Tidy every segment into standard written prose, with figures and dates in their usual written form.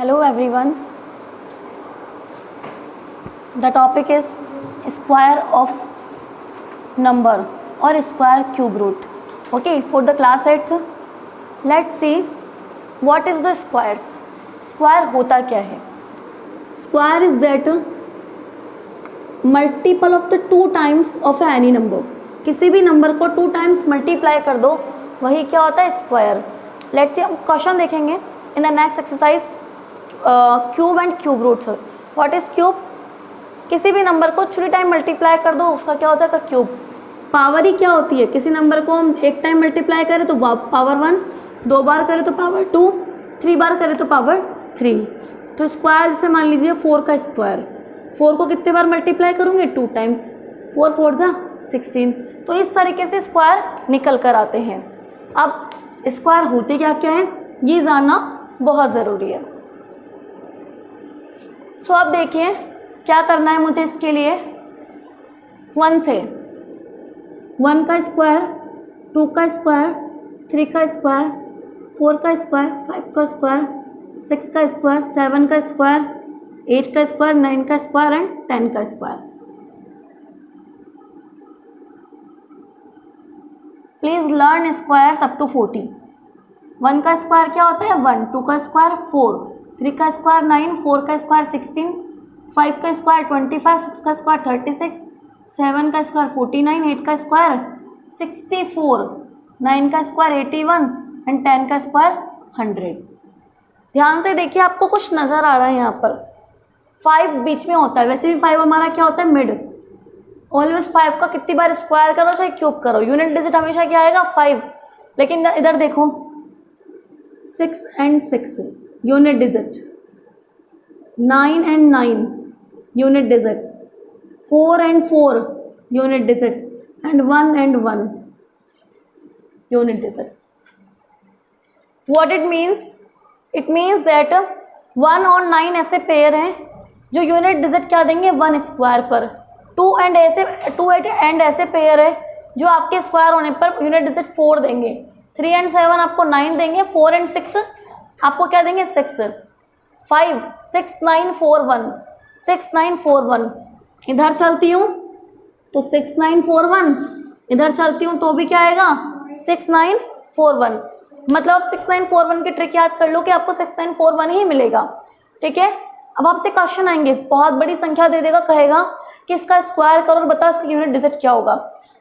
Hello everyone. The topic is square of number or square cube root. Okay, for the class 8th, let's see what is the squares. Square होता क्या है? Square is that multiple of the 2 times of any number. किसी भी number को 2 times multiply कर दो, वही क्या होता है? स्क्वायर. लेट्स सी, हम क्वेश्चन देखेंगे in the next exercise. Cube and cube roots. What is cube? किसी भी नंबर को 3 टाइम मल्टीप्लाई कर दो, उसका क्या हो जाएगा? क्यूब. पावर ही क्या होती है? किसी नंबर को हम 1 टाइम मल्टीप्लाई करें तो पावर 1, 2 बार करें तो पावर 2, 3 बार करें तो पावर 3. तो स्क्वायर जैसे मान लीजिए 4 का स्क्वायर. 4 को कितने बार मल्टीप्लाई करूँगे? 2 टाइम्स. 4 4 जा 16. तो इस तरीके से स्क्वायर निकल कर आते हैं. अब स्क्वायर होते क्या क्या है ये जानना बहुत ज़रूरी है. सो अब देखिए क्या करना है मुझे इसके लिए. 1 से 1 का स्क्वायर, 2 का स्क्वायर, 3 का स्क्वायर, 4 का स्क्वायर, 5 का स्क्वायर, 6 का स्क्वायर, 7 का स्क्वायर, 8 का स्क्वायर, 9 का स्क्वायर एंड 10 का square. Please learn squares up to 40. 1 का स्क्वायर क्या होता है? 1. 2 का स्क्वायर 4, 3 का स्क्वायर 9, 4 का स्क्वायर 16, 5 का स्क्वायर 25, 6 का स्क्वायर 36, 7 का स्क्वायर 49, 8 का स्क्वायर 64, 9 का स्क्वायर 81 एंड 10 का स्क्वायर 100. ध्यान से देखिए, आपको कुछ नज़र आ रहा है यहाँ पर. 5 बीच में होता है. वैसे भी 5 हमारा क्या होता है? मिड. ऑलवेज 5 का कितनी बार स्क्वायर करो चाहे क्यूब करो, यूनिट डिजिट हमेशा क्या आएगा? 5. लेकिन इधर देखो 6 and 6 unit digit, 9 and 9 unit digit, 4 and 4 unit digit and 1 and 1 unit digit. What it means? It means that 1 और 9 ऐसे पेयर हैं जो यूनिट डिजिट क्या देंगे? 1 स्क्वायर पर. 2 and ऐसे पेयर है जो आपके स्क्वायर होने पर यूनिट डिजिट 4 देंगे. 3 and 7 आपको 9 देंगे. 4 and 6 आपको क्या देंगे? 6. 5 6 9 4 1 6 9 4 1. इधर चलती हूँ तो 6 9 4 1, इधर चलती हूँ तो भी क्या आएगा? 6 9 4 1. मतलब 6 9 4 1 की ट्रिक याद कर लो कि आपको 6 9 4 1 ही मिलेगा. ठीक है. अब आपसे क्वेश्चन आएंगे, बहुत बड़ी संख्या दे देगा, कहेगा कि इसका स्क्वायर करो और बताओ इसका यूनिट डिजिट क्या होगा.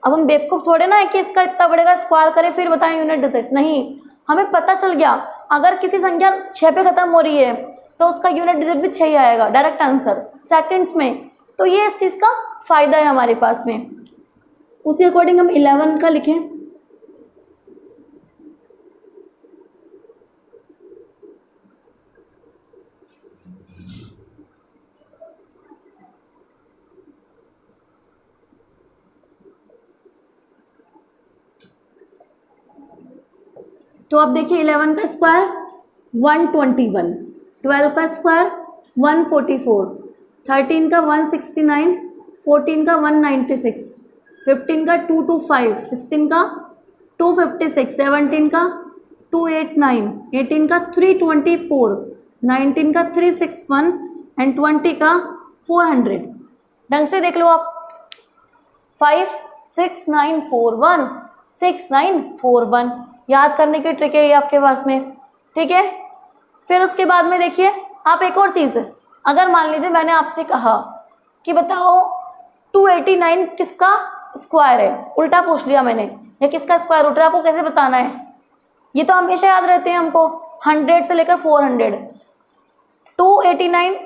अब हम बेवकूफ़ थोड़े ना है कि इसका इतना बड़ेगा स्क्वायर करें फिर बताएं यूनिट डिजिट. नहीं, हमें पता चल गया अगर किसी संख्या 6 पे ख़त्म हो रही है तो उसका यूनिट डिजिट भी 6 ही आएगा. डायरेक्ट आंसर सेकंड्स में. तो ये इस चीज़ का फ़ायदा है हमारे पास में. उसी अकॉर्डिंग हम 11 का लिखें. तो अब देखिए 11 का स्क्वायर 121, 12 का स्क्वायर 144, 13 का 169, 14 का 196, 15 का 225, 16 का 256, 17 का 289, 18 का 324, 19 का 361 एंड 20 का 400. ढंग से देख लो आप. 5 6 9 4 1 6 9 4 1. याद करने की ट्रिक है ये आपके पास में. ठीक है. फिर उसके बाद में देखिए आप एक और चीज़, अगर मान लीजिए मैंने आपसे कहा कि बताओ 289 किसका स्क्वायर है, उल्टा पूछ लिया मैंने, या किसका स्क्वायर रूट है, आपको कैसे बताना है? ये तो हमेशा याद रहते हैं हमको, 100 से लेकर 400. 289,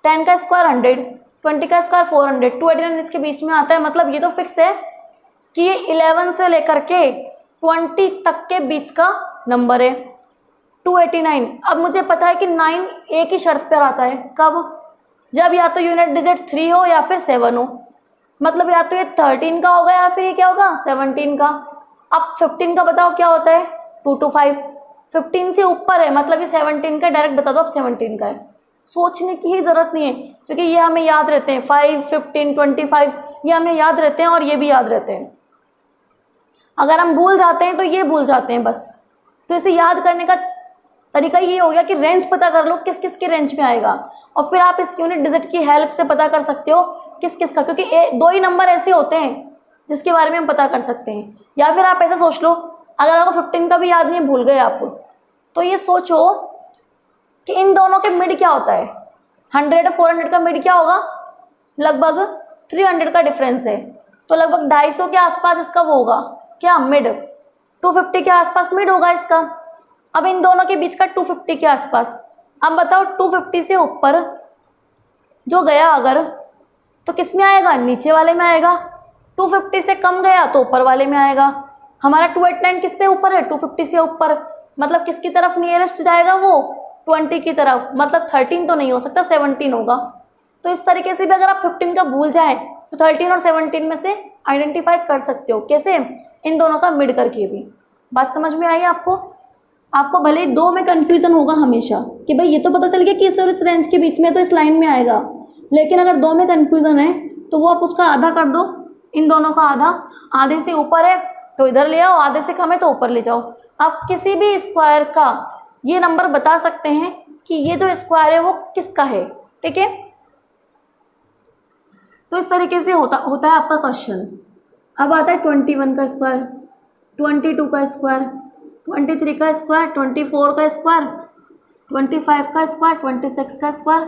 10 का स्क्वायर 100, 20 का स्क्वायर 400, 289 इसके बीच में आता है. मतलब ये तो फिक्स है कि ये 11 से लेकर के 20 तक के बीच का नंबर है 289. अब मुझे पता है कि 9 एक ही शर्त पर आता है. कब? जब या तो यूनिट डिजिट 3 हो या फिर 7 हो. मतलब या तो ये 13 का होगा या फिर ये क्या होगा? 17 का. अब 15 का बताओ क्या होता है? 2 to 5. 15 से ऊपर है मतलब ये 17 का. डायरेक्ट बता दो अब 17 का है. सोचने की ही ज़रूरत नहीं है क्योंकि ये हमें याद रहते हैं. 5 15 25 ये हमें याद रहते हैं और ये भी याद रहते हैं. अगर हम भूल जाते हैं तो ये भूल जाते हैं बस. तो इसे याद करने का तरीका ये हो गया कि रेंज पता कर लो किस किस के रेंज में आएगा, और फिर आप इस यूनिट डिजिट की हेल्प से पता कर सकते हो किस किस का, क्योंकि दो ही नंबर ऐसे होते हैं जिसके बारे में हम पता कर सकते हैं। या फिर आप ऐसा सोच लो, अगर आपको 15 का भी याद नहीं, भूल गए आप, तो ये सोचो कि इन दोनों के मिड क्या होता है। 100 और 400 का मिड क्या होगा, लगभग 300 का डिफरेंस है, तो लगभग 250 के आसपास इसका वो होगा क्या, मिड। 250 के आसपास मिड होगा इसका। अब इन दोनों के बीच का 250 के आसपास। अब बताओ 250 से ऊपर जो गया अगर, तो किस में आएगा, नीचे वाले में आएगा। 250 से कम गया तो ऊपर वाले में आएगा। हमारा 289 किससे ऊपर है, 250 से ऊपर, मतलब किसकी तरफ नियरेस्ट जाएगा वो, 20 की तरफ, मतलब 13 तो नहीं हो सकता, 17 होगा। तो इस तरीके से भी अगर आप 15 का भूल जाए तो 13 और 17 में से आइडेंटिफाई कर सकते हो। कैसे, इन दोनों का मिड करके भी। बात समझ में आई आपको? आपको भले ही दो में कंफ्यूजन होगा हमेशा कि भाई ये तो पता चल गया कि इस और इस रेंज के बीच में तो इस लाइन में आएगा, लेकिन अगर दो में कंफ्यूजन है तो वो आप उसका आधा कर दो, इन दोनों का आधा। आधे से ऊपर है तो इधर ले आओ, आधे से कम है तो ऊपर ले जाओ। आप किसी भी स्क्वायर का ये नंबर बता सकते हैं कि ये जो स्क्वायर है वो किसका है। ठीक है, तो इस तरीके से होता है आपका क्वेश्चन। अब आता है 21 का स्क्वायर, 22 का स्क्वायर, 23 का स्क्वायर, 24 का स्क्वायर, 25 का स्क्वायर, 26 का स्क्वायर,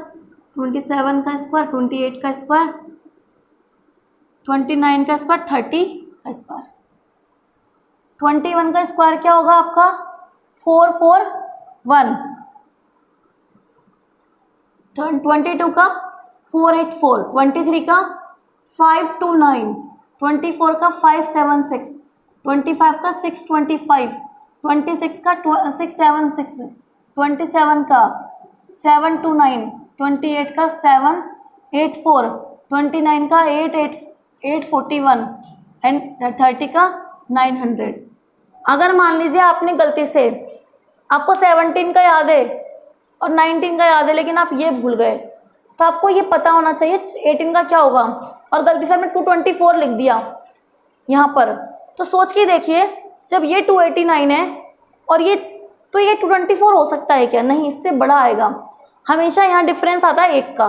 27 का स्क्वायर, 28 का स्क्वायर, 29 का स्क्वायर, 30 का स्क्वायर। 21 का स्क्वायर क्या होगा आपका, 441। 22 का 484, 23 का 529, 24 का 576, 25 का 625, 26 का 676, 27 का 729, 28 का 784, 29 का 841 एंड 30 का 900। अगर मान लीजिए आपने गलती से, आपको 17 का याद है और 19 का याद है लेकिन आप ये भूल गए, तो आपको ये पता होना चाहिए 18 का क्या होगा, और गलती से आपने 224 लिख दिया यहाँ पर, तो सोच के देखिए जब ये 289 है और ये, तो ये 224 हो सकता है क्या, नहीं, इससे बड़ा आएगा। हमेशा यहाँ डिफरेंस आता है 1 का,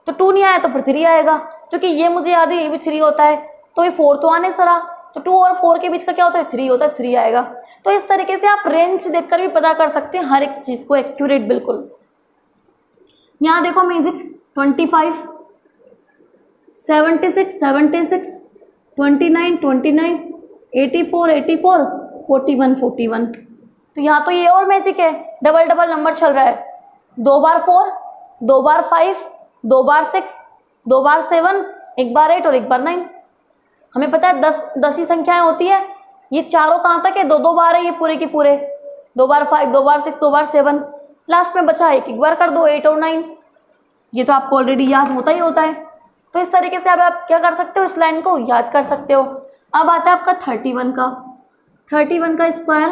तो 2 नहीं आया तो फिर 3 आएगा, क्योंकि ये मुझे याद है ये भी 3 होता है, तो ये 4 तो आने सरा, तो 2 और 4 के बीच का क्या होता है, 3 होता है, 3 आएगा। तो इस तरीके से आप रेंज देखकर भी पता कर सकते हैं हर एक चीज़ को एक्यूरेट बिल्कुल। यहाँ देखो मैजिक 25, 76, 76, 29, 29, 84, 84, 41, 41। तो यहाँ तो ये और मैजिक है, डबल डबल नंबर चल रहा है, 2 बार 4, 2 बार 5, 2 बार 6, 2 बार 7, 1 बार 8 और 1 बार 9। हमें पता है 10 ही संख्याएं होती है, ये चारों कहाँ तक है, 2 बार है ये पूरे के पूरे, 2 बार 5, 2 बार 6, 2 बार 7, लास्ट में बचा 1 बार कर दो, 8 और 9। ये तो आपको ऑलरेडी याद होता ही होता है। तो इस तरीके से अब आप क्या कर सकते हो, इस लाइन को याद कर सकते हो। अब आता है आपका 31 का, 31 का स्क्वायर,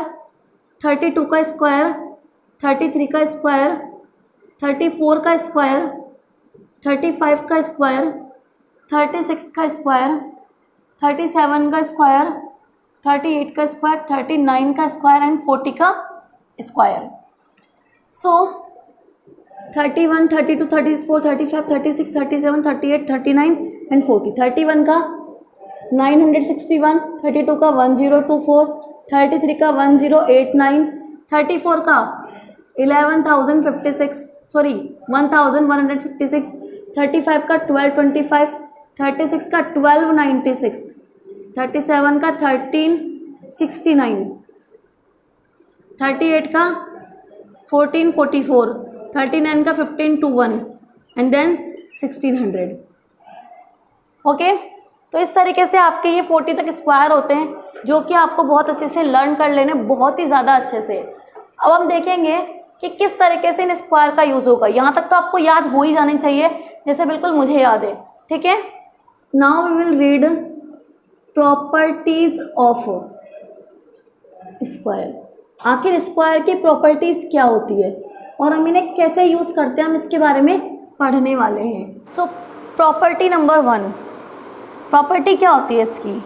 32 का स्क्वायर, 33 का स्क्वायर, 34 का स्क्वायर, 35 का स्क्वायर, 36 का स्क्वायर, 37 का स्क्वायर, 38 का स्क्वायर, 39 का स्क्वायर एंड 40 का स्क्वायर। So 31, 32, 34, 35, 36, 37, 38, 39 and 40। 31 का 961, 32 का 1024, 33 का 1089, 34 का 11,056, सॉरी 1156, 35 का 1225, 36 का 1296, 37 का 1369, 38 का 1444, 39 का 1521 एंड देन 1600। ओके, तो इस तरीके से आपके ये 40 तक स्क्वायर होते हैं जो कि आपको बहुत अच्छे से लर्न कर लेने, बहुत ही ज़्यादा अच्छे से। अब हम देखेंगे कि किस तरीके से इन स्क्वायर का यूज़ होगा। यहाँ तक तो आपको याद हो ही जानी चाहिए, जैसे बिल्कुल मुझे याद है। ठीक है, now we will read properties of square. आखिर स्क्वायर की प्रॉपर्टीज क्या होती है और हम इन्हें कैसे यूज़ करते हैं, हम इसके बारे में पढ़ने वाले हैं। सो प्रॉपर्टी नंबर 1, प्रॉपर्टी क्या होती है इसकी,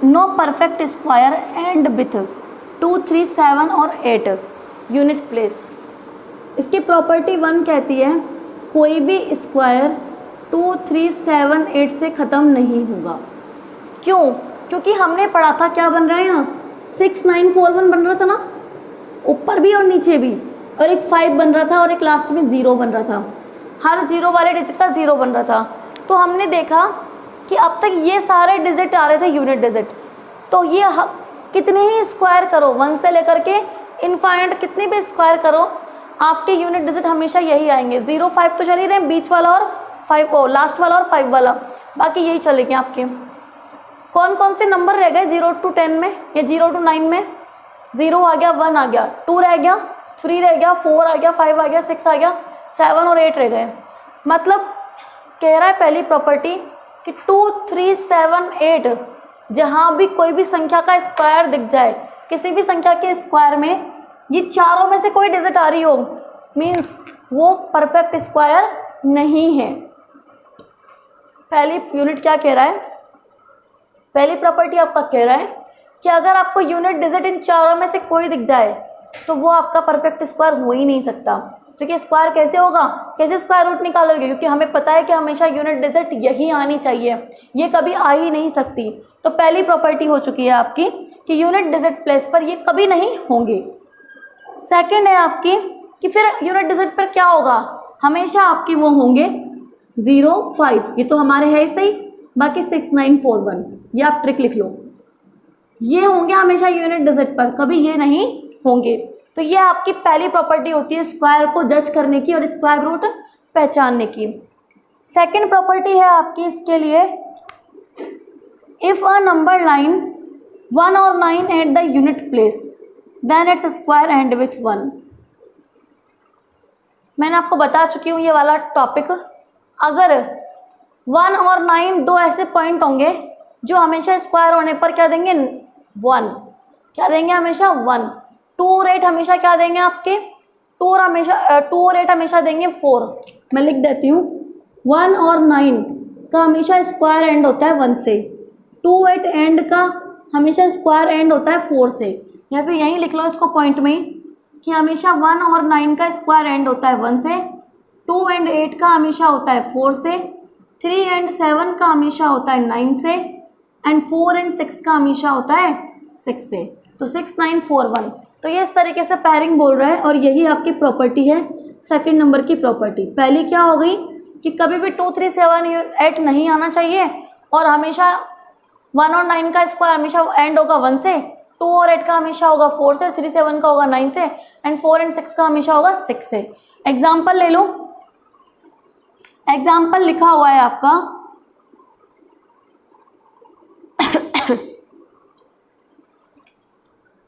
no perfect square end with 2, 3, 7 और 8 यूनिट प्लेस। इसकी प्रॉपर्टी 1 कहती है कोई भी स्क्वायर 2, 3, 7, 8 से ख़त्म नहीं होगा। क्यों? क्योंकि हमने पढ़ा था क्या बन रहा है यहाँ 6, 9, 4, 1 बन रहा था ना, ऊपर भी और नीचे भी, और एक 5 बन रहा था और एक लास्ट में 0 बन रहा था, हर 0 वाले डिजिट का 0 बन रहा था। तो हमने देखा कि अब तक ये सारे डिजिट आ रहे थे यूनिट डिजिट, तो ये कितने ही स्क्वायर करो 1 से लेकर के इनफाइनाइट कितने भी स्क्वायर करो आपके यूनिट डिजिट हमेशा यही आएंगे। 0, 5 तो चल ही रहे हैं, बीच वाला और 5 लास्ट वाला और 5 वाला, बाकी यही चलेंगे आपके। कौन कौन से नंबर रह गए 0 to 10 में या 0 to 9 में? 0 आ गया, 1 आ गया, 2 रह गया, 3 रह गया, 4 आ गया, 5 आ गया, 6 आ गया, 7 और 8 रह गए। मतलब कह रहा है पहली प्रॉपर्टी कि 2, 3, 7, 8 जहाँ भी कोई भी संख्या का स्क्वायर दिख जाए, किसी भी संख्या के स्क्वायर में ये चारों में से कोई डिजिट आ रही हो, मीन्स वो परफेक्ट स्क्वायर नहीं है। पहली यूनिट क्या कह रहा है, पहली प्रॉपर्टी आपका कह रहा है कि अगर आपको यूनिट डिजिट इन चारों में से कोई दिख जाए तो वो आपका परफेक्ट स्क्वायर हो ही नहीं सकता। क्योंकि स्क्वायर कैसे होगा, कैसे स्क्वायर रूट निकालोगे? क्योंकि हमें पता है कि हमेशा यूनिट डिजिट यही आनी चाहिए, ये कभी आ ही नहीं सकती। तो पहली प्रॉपर्टी हो चुकी है आपकी कि यूनिट डिजिट प्लेस पर ये कभी नहीं होंगे। सेकंड है आपकी कि फिर यूनिट डिजिट पर क्या होगा, हमेशा आपकी वो होंगे 0, 5, ये तो हमारे है ही सही, बाकी 6, 9, 4, 1 ये आप ट्रिक लिख लो, ये होंगे हमेशा यूनिट डिजिट पर, कभी ये नहीं होंगे। तो ये आपकी पहली प्रॉपर्टी होती है स्क्वायर को जज करने की और स्क्वायर रूट पहचानने की। सेकंड प्रॉपर्टी है आपकी इसके लिए, इफ अ नंबर लाइन 1 और 9 at the unit place then its square end with 1। मैंने आपको बता चुकी हूँ ये वाला टॉपिक। अगर 1 और 9 दो ऐसे पॉइंट होंगे जो हमेशा स्क्वायर होने पर क्या देंगे 1, क्या देंगे हमेशा 1। 2 और 8 हमेशा क्या देंगे आपके 2 और 8 हमेशा देंगे 4। मैं लिख देती हूँ 1 और 9 का हमेशा स्क्वायर एंड होता है 1 से, 2, 8 एंड का हमेशा स्क्वायर एंड होता है 4 से, या फिर यहीं लिख लो इसको पॉइंट में कि हमेशा 1 और 9 का स्क्वायर एंड होता है 1 से, 2 एंड 8 का हमेशा होता है 4 से, 3 एंड 7 का हमेशा होता है 9 से, एंड 4 एंड 6 का हमेशा होता है 6 से। तो 6, 9, 4, 1, तो ये इस तरीके से पैरिंग बोल रहा है और यही आपकी प्रॉपर्टी है सेकंड नंबर की प्रॉपर्टी। पहली क्या हो गई कि कभी भी 2, 3, 7, 8 नहीं आना चाहिए और हमेशा 1 और 9 का स्क्वायर हमेशा एंड होगा 1 से, 2 और 8 का हमेशा होगा 4 से, 3, 7 का होगा 9 से, एंड 4 एंड 6 का हमेशा होगा 6 से। एग्जाम्पल ले लो, एग्जाम्पल लिखा हुआ है आपका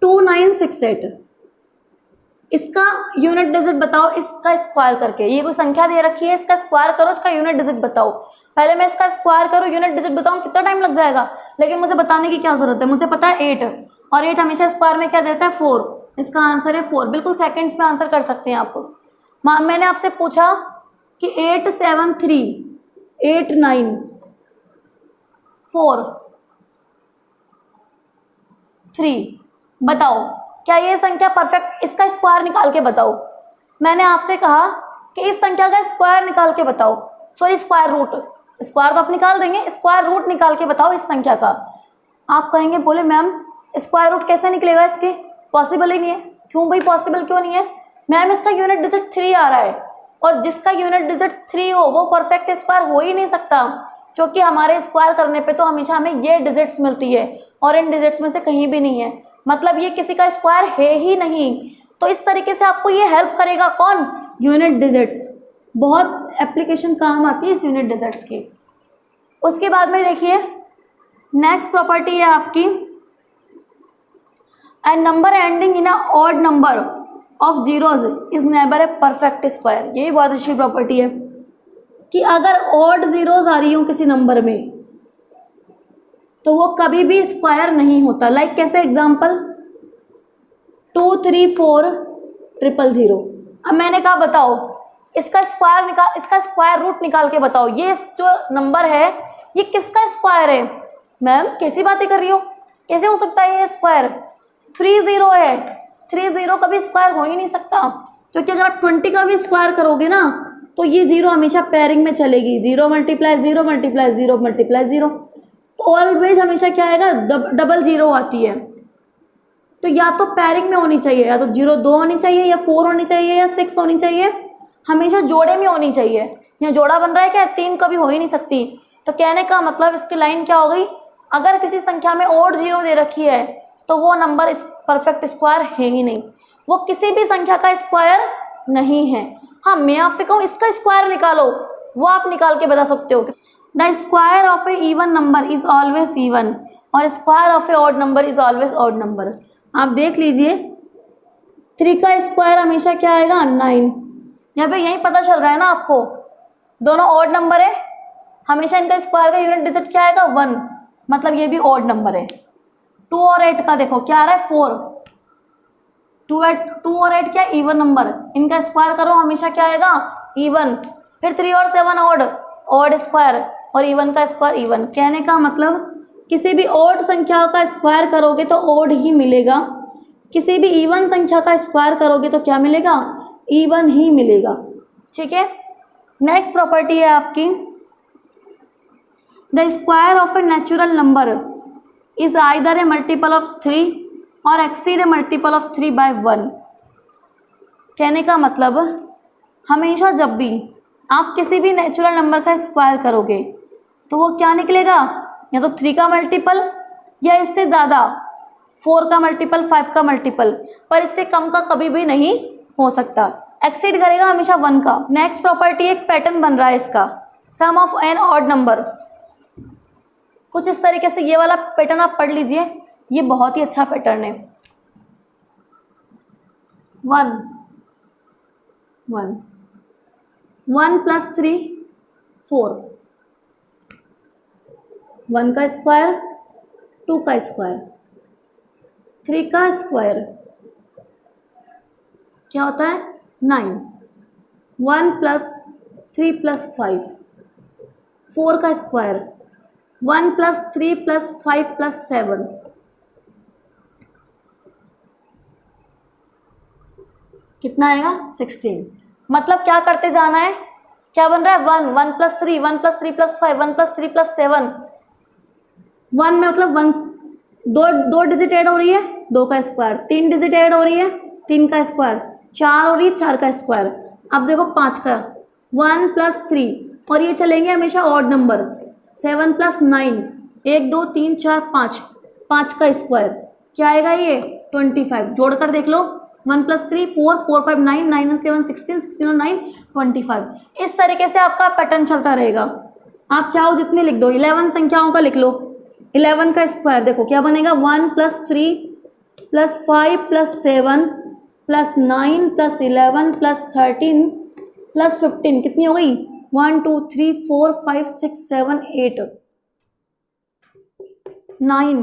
2968, इसका यूनिट डिजिट बताओ, इसका स्क्वायर करके। ये कोई संख्या दे रखी है, इसका स्क्वायर करो, इसका यूनिट डिजिट बताओ। पहले मैं इसका स्क्वायर करूँ यूनिट डिजिट बताऊँ, कितना टाइम लग जाएगा, लेकिन मुझे बताने की क्या जरूरत है, मुझे पता है 8, और 8 हमेशा स्क्वायर में क्या देता है 4, इसका आंसर है 4। बिल्कुल सेकेंड्स में आंसर कर सकते हैं आप। मैंने आपसे पूछा कि 8, 7, 3, 8, 9, 4, 3 बताओ क्या ये संख्या परफेक्ट, इसका स्क्वायर निकाल के बताओ। मैंने आपसे कहा कि इस संख्या का स्क्वायर निकाल के बताओ, सॉरी स्क्वायर रूट, स्क्वायर तो आप निकाल देंगे, स्क्वायर रूट निकाल के बताओ इस संख्या का। आप कहेंगे बोले मैम स्क्वायर रूट कैसे निकलेगा, इसके पॉसिबल ही नहीं है। क्यों भाई पॉसिबल क्यों नहीं है? मैम इसका यूनिट डिजिट 3 आ रहा है, और जिसका यूनिट डिजिट 3 हो वो परफेक्ट स्क्वायर हो ही नहीं सकता, क्योंकि हमारे स्क्वायर करने पे तो हमेशा हमें ये डिजिट्स मिलती है और इन डिजिट्स में से कहीं भी नहीं है, मतलब ये किसी का स्क्वायर है ही नहीं। तो इस तरीके से आपको ये हेल्प करेगा कौन, यूनिट डिजिट्स, बहुत एप्लीकेशन काम आती है इस यूनिट डिजिट्स की। उसके बाद में देखिए नेक्स्ट प्रॉपर्टी है आपकी and number ending in a odd number of zeros is never a perfect square. यही बहुत अच्छी प्रॉपर्टी है कि अगर ऑड जीरोज आ रही हो किसी नंबर में तो वो कभी भी स्क्वायर नहीं होता। लाइक कैसे, एग्जाम्पल 2, 3, 4, 000। अब मैंने कहा बताओ इसका स्क्वायर रूट निकाल के बताओ, ये जो नंबर है ये किसका स्क्वायर है। मैम कैसी बातें कर रही हो, कैसे हो सकता है ये स्क्वायर, 30 है 3 0 कभी स्क्वायर हो ही नहीं सकता, क्योंकि अगर आप 20 का भी स्क्वायर करोगे ना तो ये 0 हमेशा पेयरिंग में चलेगी, 0 मल्टीप्लाई 0 मल्टीप्लाई 0 मल्टीप्लाई 0, तो ऑलवेज हमेशा क्या आएगा, डबल 0 आती है। तो या तो पेयरिंग में होनी चाहिए, या तो 0 2 होनी चाहिए, या 4 होनी चाहिए, या 6 होनी चाहिए, हमेशा जोड़े में होनी चाहिए। यहाँ जोड़ा बन रहा है क्या, 3 कभी हो ही नहीं सकती। तो कहने का मतलब इसकी लाइन क्या हो गई, अगर किसी संख्या में ओड 0 दे रखी है तो वो नंबर परफेक्ट स्क्वायर है ही नहीं, वो किसी भी संख्या का स्क्वायर नहीं है। हाँ, मैं आपसे कहूँ इसका स्क्वायर निकालो, वो आप निकाल के बता सकते हो। The square of a even number is always even और square of a odd number is always odd number. आप देख लीजिए 3 का स्क्वायर हमेशा क्या आएगा, 9। यहाँ पे यही पता चल रहा है ना आपको, दोनों ऑड नंबर है, हमेशा इनका स्क्वायर का यूनिट डिजिट क्या आएगा, 1, मतलब ये भी ऑड नंबर है। 2 और 8 का देखो क्या आ रहा है, 4। 2 और 8 क्या इवन नंबर, इनका स्क्वायर करो हमेशा क्या आएगा, इवन। फिर 3 और 7 ऑड स्क्वायर, और इवन का स्क्वायर इवन। कहने का मतलब किसी भी ऑड संख्या का स्क्वायर करोगे तो ऑड ही मिलेगा, किसी भी इवन संख्या का स्क्वायर करोगे तो क्या मिलेगा, इवन ही मिलेगा। ठीक है, नेक्स्ट प्रॉपर्टी है आपकी, the square of a natural number is either a multiple of 3 और exceed a multiple of 3 by 1। कहने का मतलब हमेशा जब भी आप किसी भी नेचुरल नंबर का स्क्वायर करोगे तो वो क्या निकलेगा, या तो 3 का मल्टीपल, या इससे ज़्यादा 4 का मल्टीपल, 5 का मल्टीपल, पर इससे कम का कभी भी नहीं हो सकता। एक्सीड करेगा हमेशा 1 का। नेक्स्ट प्रॉपर्टी, एक पैटर्न बन रहा है इसका, सम ऑफ एन ऑड नंबर। कुछ इस तरीके से ये वाला पैटर्न आप पढ़ लीजिए, ये बहुत ही अच्छा पैटर्न है। 1 + 3 4, 1 का स्क्वायर, 2 का स्क्वायर, 3 का स्क्वायर क्या होता है, 9। 1 + 3 + 5, 4 का स्क्वायर, 1 + 3 + 5 + 7, कितना आएगा, 16। मतलब क्या करते जाना है, क्या बन रहा है, 1 + 3 1 + 3 + 5 1 + 3 + 7। 1 में मतलब 1 दो डिजिट ऐड हो रही है, 2 का स्क्वायर, 3 डिजिट ऐड हो रही है, 3 का स्क्वायर, 4 हो रही है, 4 का स्क्वायर। अब देखो 5 का, 1 + 3, और ये चलेंगे हमेशा ऑड नंबर, 7 + 9, 1 2 3 4 5, 5 का स्क्वायर क्या आएगा, ये 25। जोड़कर देख लो, 1 + 3 4 4 5 9 9 and 7 16 16 और 9 25। इस तरीके से आपका पैटर्न चलता रहेगा। आप चाहो जितने लिख दो, 11 संख्याओं का लिख लो। 11 का स्क्वायर देखो क्या बनेगा, 1 + 3 + 5 + 7 + 9 + 11 + 13 + 15, कितनी हो गई, 1 2 3 4 5 6 7 8 9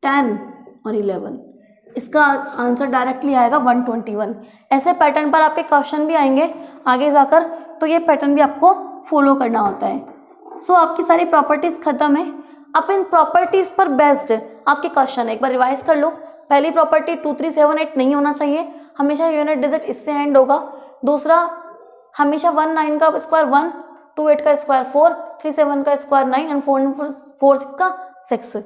10 और 11। इसका आंसर डायरेक्टली आएगा 121। ऐसे पैटर्न पर आपके क्वेश्चन भी आएंगे आगे जाकर, तो ये पैटर्न भी आपको फॉलो करना होता है। सो आपकी सारी प्रॉपर्टीज़ खत्म है। अब इन प्रॉपर्टीज़ पर बेस्ड आपके क्वेश्चन है, एक बार रिवाइज कर लो। पहली प्रॉपर्टी 2 3 7 8 नहीं होना चाहिए, हमेशा यूनिट डिजिट इससे एंड होगा। दूसरा, हमेशा 1 9 का स्क्वायर 1, 2 8 का स्क्वायर 4, 3 7 का स्क्वायर 9 एंड 4 6 का 6।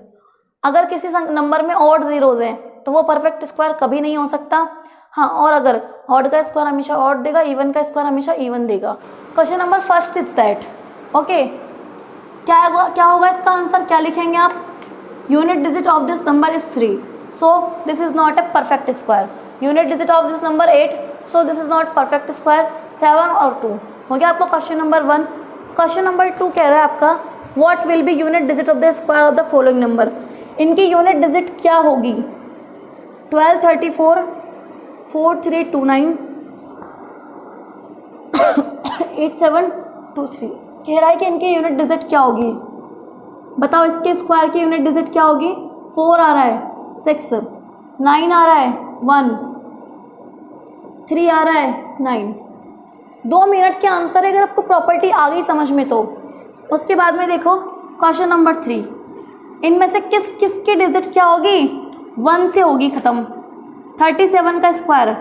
अगर किसी नंबर में ऑड जीरोज हैं तो वो परफेक्ट स्क्वायर कभी नहीं हो सकता। हाँ, और अगर ऑड का स्क्वायर हमेशा ऑड देगा, इवन का स्क्वायर हमेशा इवन देगा। Question number first is that. Okay, क्या होगा इसका आंसर, क्या लिखेंगे आप, unit digit of this number is 3, so this is not a perfect square. Unit digit of this number 8, so this is not perfect square. 7 और 2 हो गया आपका क्वेश्चन नंबर 1। क्वेश्चन नंबर 2 कह रहा है आपका, what will be unit digit of the square of the following number. इनकी unit digit क्या होगी, 12 34 4 3 2 9 8 7 2 3। कह रहा है कि इनकी यूनिट डिजिट क्या होगी, बताओ इसके स्क्वायर की यूनिट डिजिट क्या होगी। 4 आ रहा है, 6, 9 आ रहा है, 1, 3 आ रहा है, 9। 2 मिनट के आंसर है अगर आपको प्रॉपर्टी आ गई समझ में तो। उसके बाद में देखो क्वेश्चन नंबर 3, इनमें से किस किस की डिजिट क्या होगी, 1 से होगी ख़त्म। 37 का स्क्वायर,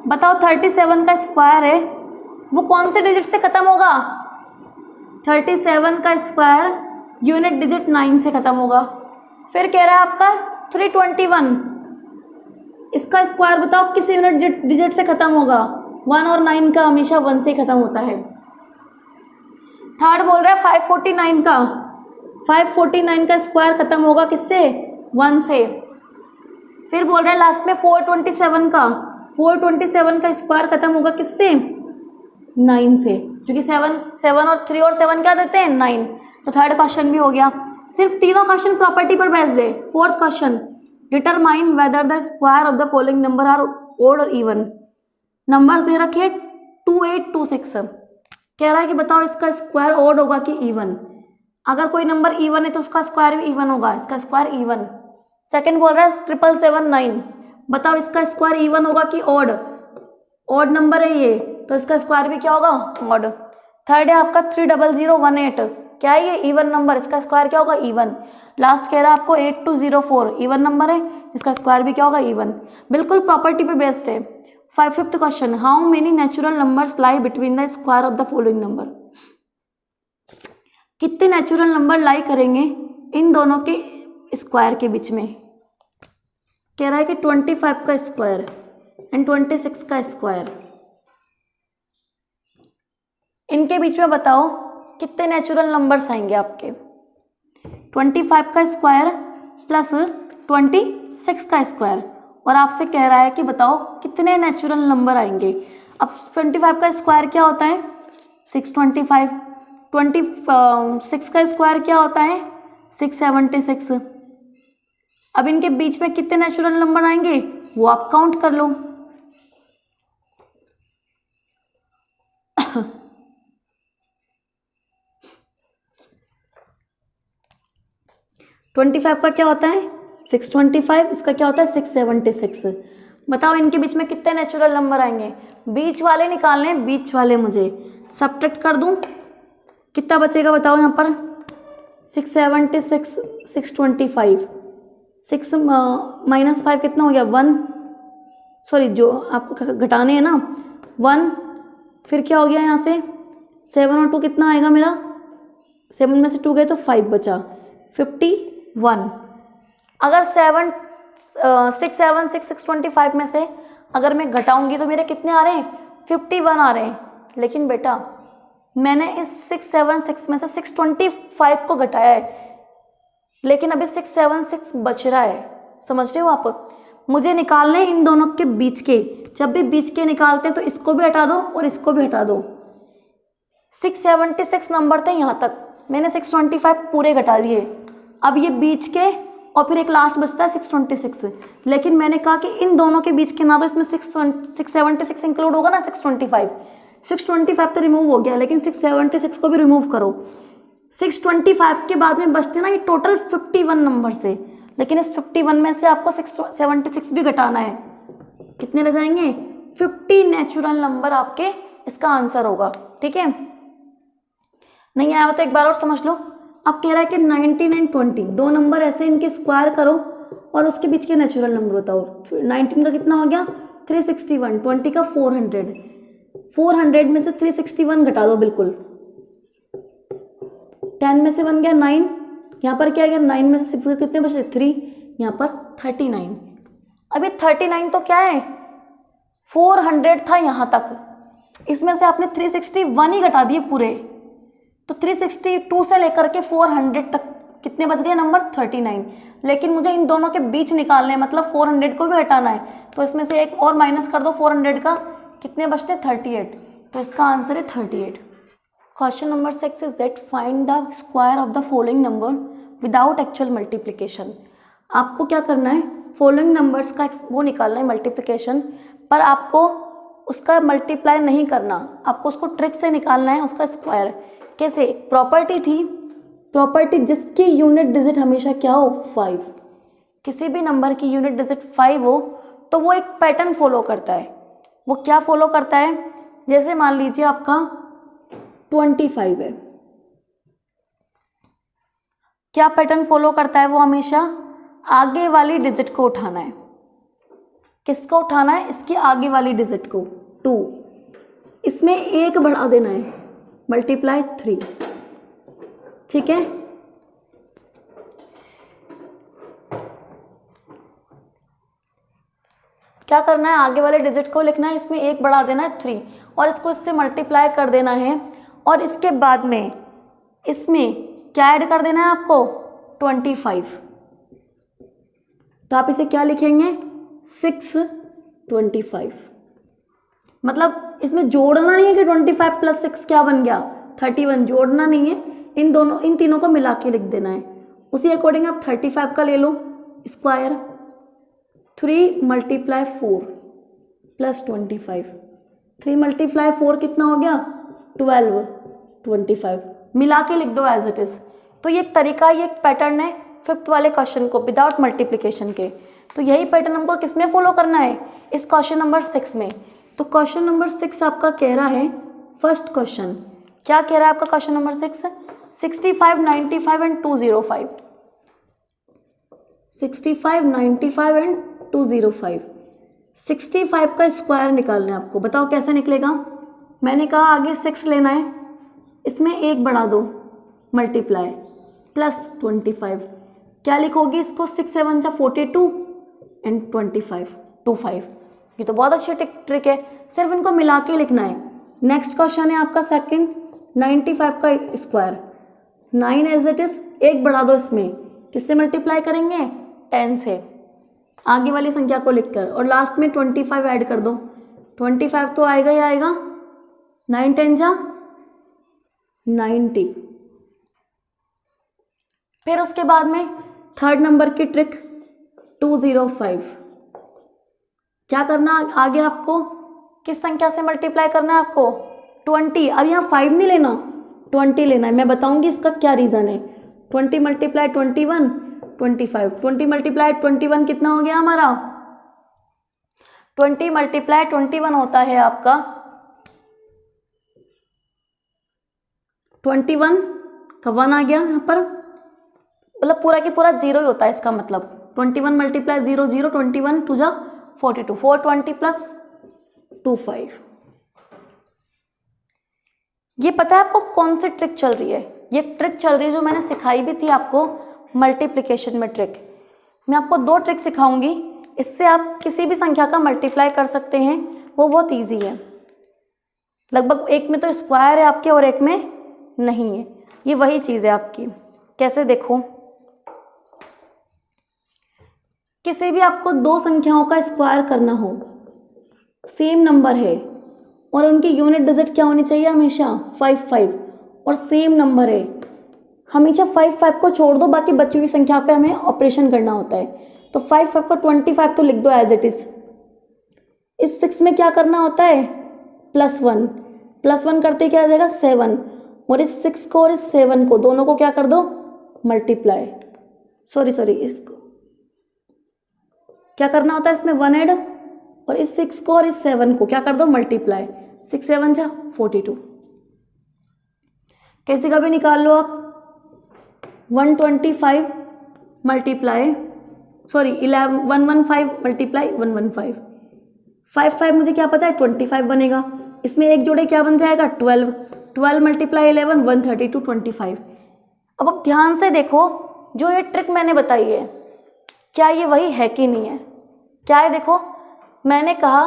बताओ 37 का स्क्वायर है वो कौन से डिजिट से खत्म होगा? 37 का स्क्वायर यूनिट डिजिट 9 से खत्म होगा। फिर कह रहा है आपका 321, इसका स्क्वायर बताओ किस यूनिट डिजिट से खत्म होगा? 1 और 9 का हमेशा 1 से खत्म होता है। थर्ड बोल रहा है 549 का, 549 का स्क्वायर खत्म होगा किससे? 1 से। फिर बोल रहा है लास्ट में 427 का, 427 का स्क्वायर खत्म होगा किससे? 9 से, क्योंकि 7 और 3 और 7 क्या देते हैं? 9। तो थर्ड क्वेश्चन भी हो गया। सिर्फ तीनों क्वेश्चन प्रॉपर्टी पर बेस्ड है। Fourth question, determine whether the square of the following number are odd और इवन। नंबर्स दे रखे 2, 8, 2, 6। कह रहा है कि बताओ इसका स्क्वायर ओड होगा कि इवन। अगर कोई नंबर इवन है तो उसका स्क्वायर भी इवन होगा, इसका स्क्वायर इवन। सेकंड बोल रहा है 777, बताओ इसका स्क्वायर इवन होगा कि ऑड। ऑड नंबर है ये, तो इसका स्क्वायर भी क्या होगा? ऑड। थर्ड है आपका 30018, क्या है ये? इवन नंबर, इसका स्क्वायर क्या होगा? इवन। लास्ट कह रहा है आपको 8204, इवन नंबर है, इसका स्क्वायर भी क्या होगा? इवन। बिल्कुल प्रॉपर्टी पे बेस्ड है। Fifth question, how many natural numbers lie between the square of the following number. कितने नेचुरल नंबर लाई करेंगे इन दोनों के स्क्वायर के बीच में? कह रहा है कि 25 का स्क्वायर एंड 26 का स्क्वायर, इनके बीच में बताओ कितने नेचुरल नंबर्स आएंगे आपके? 25 का स्क्वायर प्लस 26 का स्क्वायर, और आपसे कह रहा है कि बताओ कितने नेचुरल नंबर आएंगे। अब 25 का स्क्वायर क्या होता है? 625। 26 का स्क्वायर क्या होता है? 676। अब इनके बीच में कितने नेचुरल नंबर आएंगे वो आप काउंट कर लो। ट्वेंटी फाइव का क्या होता है? 625। इसका क्या होता है? 676। बताओ इनके बीच में कितने नेचुरल नंबर आएंगे? बीच वाले निकालने हैं, बीच वाले मुझे सब्ट्रैक्ट कर दूं, कितना बचेगा बताओ यहाँ पर? 676, 625, 6 माइनस 5 कितना हो गया? 1, सॉरी जो आपको घटाने हैं ना 1, फिर क्या हो गया यहाँ से 7 और 2 कितना आएगा मेरा? 7 में से 2 गए तो 5 बचा, 51। अगर 676, 625 में से अगर मैं घटाऊंगी तो मेरे कितने आ रहे हैं? 51 आ रहे हैं। लेकिन बेटा मैंने इस 676 में से 625 को घटाया है, लेकिन अभी 676 बच रहा है। समझ रहे हो आप? मुझे निकालने हैं इन दोनों के बीच के। जब भी बीच के निकालते हैं तो इसको भी हटा दो और इसको भी हटा दो। 676 नंबर थे यहाँ तक, मैंने 625 पूरे घटा दिए। अब ये बीच के और फिर एक लास्ट बचता है 626। लेकिन मैंने कहा कि इन दोनों के बीच के ना तो इसमें 676 इंक्लूड होगा ना 625 तो रिमूव हो गया, लेकिन 676 को भी रिमूव करो। 625 के बाद में बचते ना ये टोटल 51 नंबर से, लेकिन इस 51 में से आपको 676 भी घटाना है। कितने रह जाएंगे? 50 नेचुरल नंबर आपके इसका आंसर होगा। ठीक है, नहीं आया हो तो एक बार और समझ लो। अब कह रहा है कि 19 एंड 20 दो नंबर ऐसे, इनके स्क्वायर करो और उसके बीच के नेचुरल नंबर बताओ। 19 का कितना हो गया? 361, 20 का 400। 400 में से 361 घटा दो बिल्कुल। 10 में से बन गया 9, यहाँ पर क्या गया? 9 में से 6 कितने बचे? 3, यहाँ पर 39। अभी 39 तो क्या है? 400 था यहाँ तक, इसमें से आपने 361 ही घटा दिए पूरे, तो 362 से लेकर के 400 तक कितने बच गए नंबर? 39। लेकिन मुझे इन दोनों के बीच निकालने हैं, मतलब 400 को भी हटाना है, तो इसमें से एक और माइनस कर दो 400 का, कितने बचते? 38। तो इसका आंसर है 38। Question number 6 is that find the square of the following number without actual multiplication. आपको क्या करना है? फॉलोइंग नंबर्स का वो निकालना है मल्टीप्लिकेशन, पर आपको उसका मल्टीप्लाई नहीं करना, आपको उसको ट्रिक से निकालना है उसका स्क्वायर। कैसे? प्रॉपर्टी थी, प्रॉपर्टी जिसकी यूनिट डिजिट हमेशा क्या हो? 5। किसी भी नंबर की यूनिट डिजिट 5 हो तो वो एक पैटर्न फॉलो करता है। वो क्या फॉलो करता है? जैसे मान लीजिए आपका 25 है, क्या पैटर्न फॉलो करता है वो? हमेशा आगे वाली डिजिट को उठाना है। किसको उठाना है, इसकी आगे वाली डिजिट को 2, इसमें 1 बढ़ा देना है, मल्टीप्लाई 3, ठीक है। क्या करना है, आगे वाले डिजिट को लिखना है, इसमें 1 बढ़ा देना है 3 और इसको इससे मल्टीप्लाई कर देना है और इसके बाद में इसमें क्या ऐड कर देना है आपको 25। तो आप इसे क्या लिखेंगे 625। मतलब इसमें जोड़ना नहीं है कि 25 + 6 क्या बन गया 31, जोड़ना नहीं है, इन तीनों को मिला के लिख देना है। उसी अकॉर्डिंग आप 35 का ले लो स्क्वायर, 3 × 4 + 25, 3 × 4 कितना हो गया 12, 25 मिला के लिख दो एज इट इज़। तो ये तरीका, ये एक पैटर्न है 5th वाले क्वेश्चन को विदाउट मल्टीप्लिकेशन के। तो यही पैटर्न हमको किसमें फॉलो करना है, इस क्वेश्चन नंबर 6 में। तो क्वेश्चन नंबर 6 आपका कह रहा है, फर्स्ट क्वेश्चन क्या कह रहा है आपका क्वेश्चन नंबर 6, 65, 95 एंड 205, 65, 95 एंड 205। 65 का स्क्वायर निकालना है आपको, बताओ कैसे निकलेगा। मैंने कहा आगे 6 लेना है, इसमें 1 बढ़ा दो, मल्टीप्लाई प्लस 25, क्या लिखोगी इसको 6 × 7 = 42 एंड 25। ये तो बहुत अच्छी ट्रिक है, सिर्फ इनको मिला के लिखना है। नेक्स्ट क्वेश्चन है आपका सेकंड, 95 का स्क्वायर, 9 एज इट इज, 1 बढ़ा दो इसमें, किससे मल्टीप्लाई करेंगे 10 से, आगे वाली संख्या को लिखकर, और लास्ट में 25 ऐड कर दो। 25 तो आएगा ही आएगा, 9 × 10 = 90। फिर उसके बाद में थर्ड नंबर की ट्रिक 205, क्या करना आगे आपको, किस संख्या से मल्टीप्लाई करना है आपको 20। अब यहाँ 5 नहीं लेना, 20 लेना है। मैं बताऊंगी इसका क्या रीज़न है। 20 × 21 25, 20 × 21 कितना हो गया हमारा, 20 × 21 होता है आपका 21 का 1 आ गया यहाँ पर, मतलब पूरा की पूरा 0 ही होता है इसका मतलब। 21 × 0 0, 21 2 = 42, 420 + 25। ये पता है आपको कौन सी ट्रिक चल रही है, ये ट्रिक चल रही है जो मैंने सिखाई भी थी आपको मल्टीप्लिकेशन में ट्रिक। मैं आपको 2 ट्रिक सिखाऊंगी, इससे आप किसी भी संख्या का मल्टीप्लाई कर सकते हैं, वो बहुत इजी है। लगभग एक में तो स्क्वायर है आपके और एक में नहीं है, ये वही चीज़ है आपकी। कैसे देखो, किसी भी आपको 2 संख्याओं का स्क्वायर करना हो, सेम नंबर है और उनकी यूनिट डिजिट क्या होनी चाहिए हमेशा 5 5, और सेम नंबर है, हमेशा 5 5 को छोड़ दो, बाकी बची हुई संख्या पे हमें ऑपरेशन करना होता है। तो 5 5 को 25 तो लिख दो एज इट इज। इस 6 में क्या करना होता है +1, +1 करते क्या आ जाएगा 7, और इस 6 को और इस 7 को दोनों को क्या कर दो मल्टीप्लाई, सॉरी इसको क्या करना होता है इसमें 1 ऐड, और इस 6 को और इस 7 को क्या कर दो मल्टीप्लाई, 6 × 7 = 42। कैसे का भी निकाल लो आप, 125 मल्टीप्लाई 115 मल्टीप्लाई 115, 5 5 मुझे क्या पता है 25 बनेगा, इसमें एक जोड़े क्या बन जाएगा 12 × 11 132 25। अब आप ध्यान से देखो, जो ये ट्रिक मैंने बताई है क्या ये वही है कि नहीं है। क्या है देखो, मैंने कहा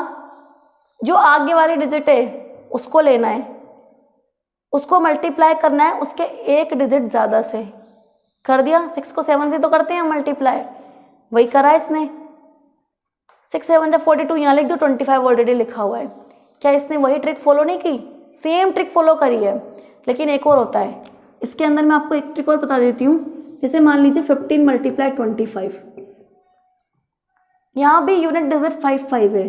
जो आगे वाली डिजिट है उसको लेना है, उसको मल्टीप्लाई करना है उसके एक डिजिट ज़्यादा से, कर दिया। 6 को 7 से तो करते हैं मल्टीप्लाई, वही करा इसने। 6 × 7 = 42, यहाँ लिख दो, 25 ऑलरेडी लिखा हुआ है। क्या इसने वही ट्रिक फॉलो नहीं की, सेम ट्रिक फॉलो करी है, लेकिन एक और होता है इसके अंदर। मैं आपको एक ट्रिक और बता देती हूँ, जैसे मान लीजिए 15 × 25, यहाँ भी यूनिट डिजिट 5 5 है,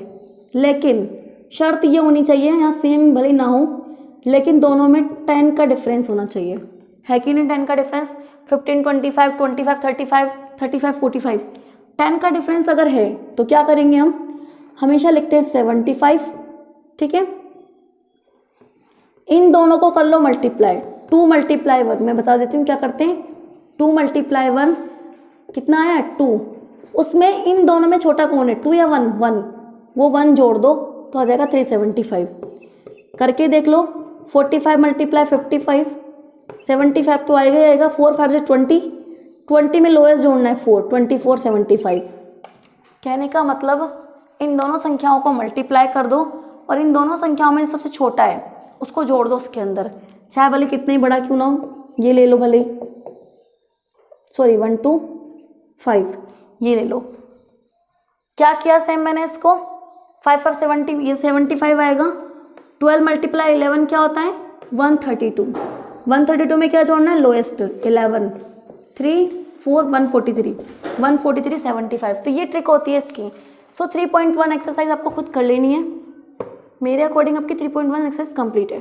लेकिन शर्त ये होनी चाहिए, यहाँ सेम भले ना हो लेकिन दोनों में 10 का डिफरेंस होना चाहिए, है कि नहीं 10 का डिफरेंस। 15 25 25 35 35 45, 10 का डिफरेंस अगर है तो क्या करेंगे हम, हमेशा लिखते हैं 75, ठीक है। इन दोनों को कर लो मल्टीप्लाई, 2 × 1, मैं बता देती हूँ क्या करते हैं। 2 × 1 कितना आया 2, उसमें इन दोनों में छोटा कौन है 2 या 1, 1, वो 1 जोड़ दो तो आ जाएगा 375। करके देख लो, 45 मल्टीप्लाई 55, 75 तो आएगा ही आएगा। 4 5 से 20, 20 में लोएस्ट जोड़ना है 4, 24 75। कहने का मतलब इन दोनों संख्याओं को मल्टीप्लाई कर दो और इन दोनों संख्याओं में सबसे छोटा है उसको जोड़ दो उसके अंदर, चाहे भले कितना ही बड़ा क्यों ना हो। ये ले लो भले, सॉरी 1 2 5, ये ले लो। क्या किया सेम मैंने इसको, 5 5 70, ये 75 आएगा। 12 मल्टीप्लाई 11 क्या होता है 132। 132 में क्या जोड़ना है लोएस्ट 11, 3 4 143, 143 75। तो ये ट्रिक होती है इसकी। सो 3.1 एक्सरसाइज आपको खुद कर लेनी है। मेरे अकॉर्डिंग आपकी 3.1 एक्सरसाइज कंप्लीट है।